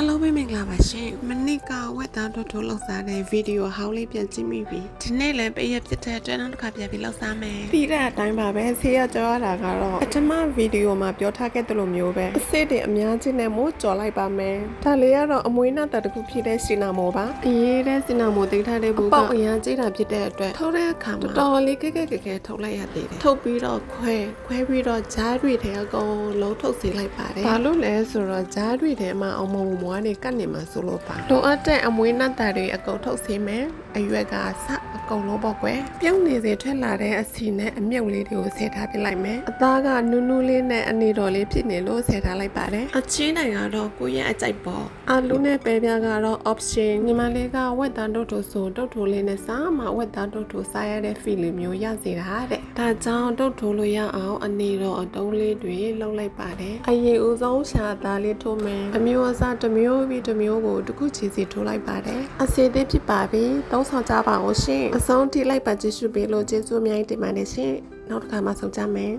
အလုံးပဲမင်္ဂလာပါရှင်မနစ်ကဝက်သားတို့ထိုးလောက်စားတဲ့ဗီဒီယိုဟောင်းလေးပြန်ကြည့်မိပြီဒီနေ့လည်းပည့်ရဖြစ်တဲ့အတွက်နောက်တစ်ခါပြန်ပြီးလောက်စားမယ်ပြီးတဲ့အတိုင်းပါပဲဆေးရကြောရတာကတော့အထမဗီဒီယိုမှာပြောထားခဲ့တဲ့လိုမျိုးပဲအစ်စ်တွေအများကြီးနဲ့မို့ကြော်လိုက်ပါမယ်ဒါလေးကတော့အမွေးနောက်တစ်ခုဖြစ်တဲ့စီနာမိုပါအရေးတဲ့စီနာမိုသိထားတဲ့ဘူးပေါ့အရန်ကြိတ်တာဖြစ်တဲ့အတွက်ထုတ်တဲ့အခါမှာတော်တော်လေးကဲထုတ်လိုက်ရသေးတယ်ထုတ်ပြီးတော့ခွဲပြီးတော့ဂျားတွေထဲအကုန်လုံးထုတ်စီလိုက်ပါတယ်ဘာလို့လဲဆိုတော့ဂျားတွေထဲမှာအောင်မုံမွားနေကတ်နေမှာဆိုလို့ပါလိုအပ်တဲ့အမွေးနတ်တာတွေအကုန်ထုတ်စီမယ်အရွက်ကစအကုန်လုံးပေါ့ကွယ်ပြုံးနေစေထွက်လာတဲ့အစီနဲ့အမြုပ်လေးတွေကိုဆဲထားပြလိုက်မယ်အသားကနူးနူးလေးနဲ့အနေတော်လေးဖြစ်နေလို့ဆဲထားလိုက်ပါတယ်အချင်းတိုင်းကတော့ကိုရဲ့အကြိုက်ပေါ့အာလူနဲ့ပဲပြားကတော့ option ညီမလေးကဝက်သားတို့ထိုဆိုတုတ်ထိုလေးနဲ့စားမှဝက်သားတို့ထိုစားရတဲ့ feel မျိုးရစေတာတဲ့ဒါကြောင့်တုတ်ထိုလို့ရအောင်အနေတော်အတုံးလေးတွေလှုပ်လိုက်ပါတယ်အရင်ဦးဆုံးရှာသားလေးထိုးမယ်အမျိုးအစားတစ်မျိုးပြီးတစ်မျိုးကိုတစ်ခုချီစီထိုးလိုက်ပါတယ်အစီအသေးဖြစ်ပါပြီသုံးဆောင်ကြပါဦးရှင်အဆုံးထိလိုက်ပါကြည့်ရှုပေးလို့ကျေးဇူးအများကြီးတင်ပါတယ်ရှင်နောက်တစ်ခါမှဆုံကြမယ်